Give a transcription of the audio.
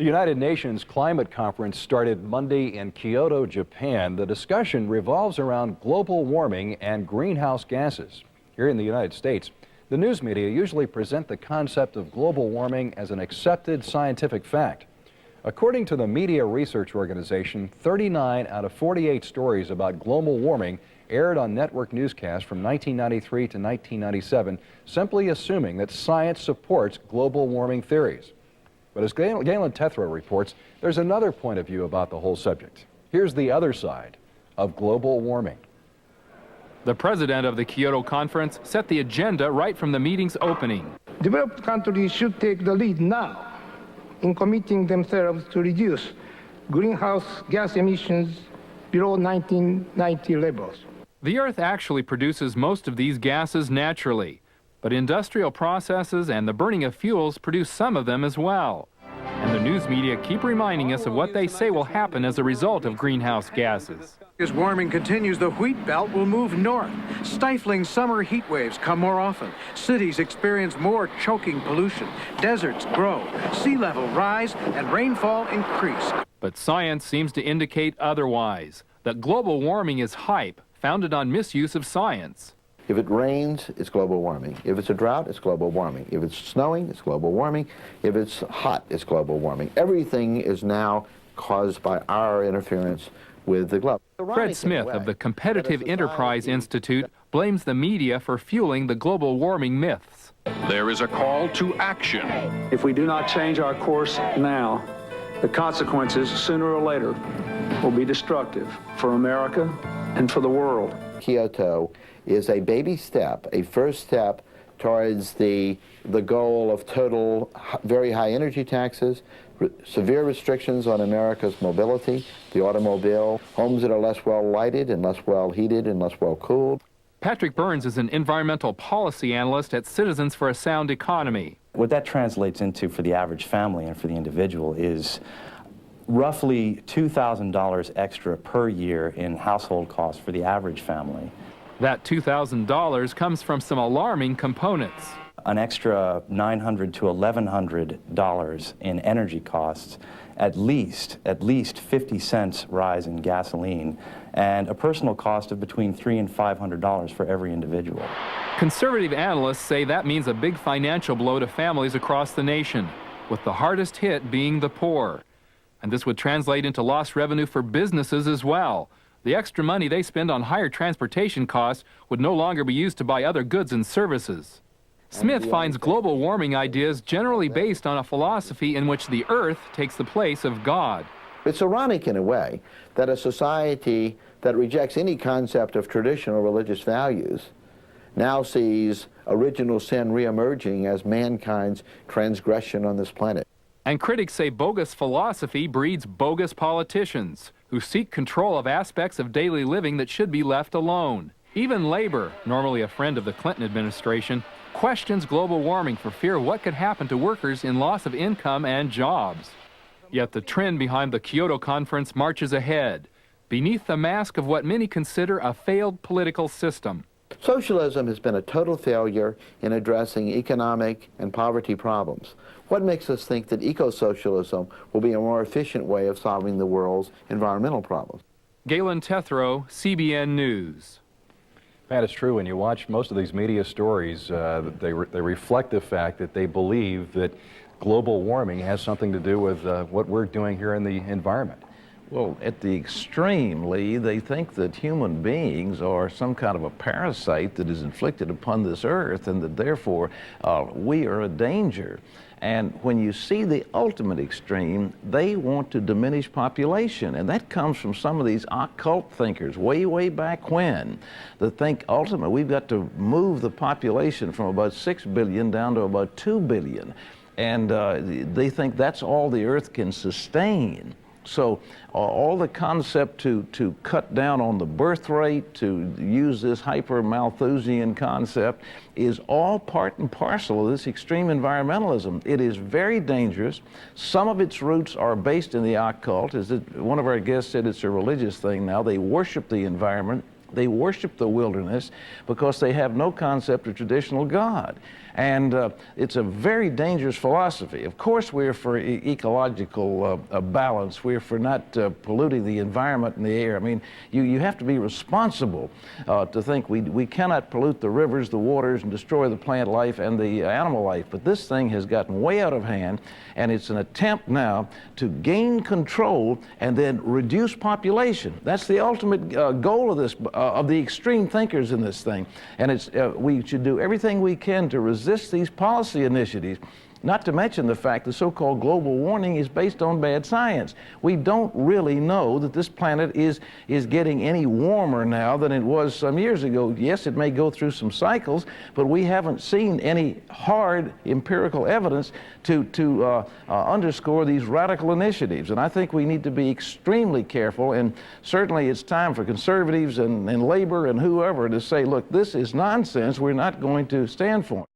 The United Nations Climate Conference started Monday in Kyoto, Japan. The discussion revolves around global warming and greenhouse gases. Here in the United States, the news media usually present the concept of global warming as an accepted scientific fact. According to the media research organization, 39 out of 48 stories about global warming aired on network newscasts from 1993 to 1997, simply assuming that science supports global warming theories. But as Galen Tethrow reports, there's another point of view about the whole subject. Here's the other side of global warming. The president of the Kyoto Conference set the agenda right from the meeting's opening. Developed countries should take the lead now in committing themselves to reduce greenhouse gas emissions below 1990 levels. The Earth actually produces most of these gases naturally, but industrial processes and the burning of fuels produce some of them as well. And the news media keep reminding us of what they say will happen as a result of greenhouse gases. As warming continues, the wheat belt will move north. Stifling summer heat waves come more often. Cities experience more choking pollution. Deserts grow, sea level rise, and rainfall increase. But science seems to indicate otherwise, that global warming is hype, founded on misuse of science. If it rains, it's global warming. If it's a drought, it's global warming. If it's snowing, it's global warming. If it's hot, it's global warming. Everything is now caused by our interference with the globe. Fred Smith of the Competitive Enterprise Institute blames the media for fueling the global warming myths. There is a call to action. If we do not change our course now, the consequences sooner or later will be destructive for America and for the world. Kyoto is a baby step, a first step towards the goal of total very high energy taxes, severe restrictions on America's mobility, the automobile, homes that are less well lighted and less well heated and less well cooled. Patrick Burns is an environmental policy analyst at Citizens for a Sound Economy. What that translates into for the average family and for the individual is roughly $2,000 extra per year in household costs for the average family. That $2,000 comes from some alarming components. An extra $900 to $1,100 in energy costs, at least 50 cents rise in gasoline, and a personal cost of between $300 and $500 for every individual. Conservative analysts say that means a big financial blow to families across the nation, with the hardest hit being the poor. And this would translate into lost revenue for businesses as well. The extra money they spend on higher transportation costs would no longer be used to buy other goods and services. Smith finds global warming ideas generally based on a philosophy in which the Earth takes the place of God. It's ironic in a way that a society that rejects any concept of traditional religious values now sees original sin reemerging as mankind's transgression on this planet. And critics say bogus philosophy breeds bogus politicians who seek control of aspects of daily living that should be left alone. Even labor, normally a friend of the Clinton administration, questions global warming for fear of what could happen to workers in loss of income and jobs. Yet the trend behind the Kyoto Conference marches ahead, beneath the mask of what many consider a failed political system. Socialism has been a total failure in addressing economic and poverty problems. What makes us think that eco-socialism will be a more efficient way of solving the world's environmental problems? Galen Tethrow, CBN News. Pat, it's true. When you watch most of these media stories, they reflect the fact that they believe that global warming has something to do with what we're doing here in the environment. Well, at the extreme, Lee, they think that human beings are some kind of a parasite that is inflicted upon this earth and that therefore we are a danger. And when you see the ultimate extreme, they want to diminish population. And that comes from some of these occult thinkers way, way back when, that think ultimately we've got to move the population from about 6 billion down to about 2 billion. And they think that's all the earth can sustain. So all the concept to cut down on the birth rate, to use this hyper-Malthusian concept, is all part and parcel of this extreme environmentalism. It is very dangerous. Some of its roots are based in the occult. As one of our guests said, it's a religious thing now. They worship the environment. They worship the wilderness because they have no concept of traditional God. And it's a very dangerous philosophy. Of course, we're for ecological balance. We're for not polluting the environment and the air. I mean, you have to be responsible to think we cannot pollute the rivers, the waters, and destroy the plant life and the animal life. But this thing has gotten way out of hand, and it's an attempt now to gain control and then reduce population. That's the ultimate goal of this, of the extreme thinkers in this thing. And it's we should do everything we can to resist these policy initiatives. Not to mention the fact the so-called global warming is based on bad science. We don't really know that this planet is getting any warmer now than it was some years ago. Yes, it may go through some cycles, but we haven't seen any hard empirical evidence to underscore these radical initiatives. And I think we need to be extremely careful, and certainly it's time for conservatives and labor and whoever to say, look, this is nonsense. We're not going to stand for it.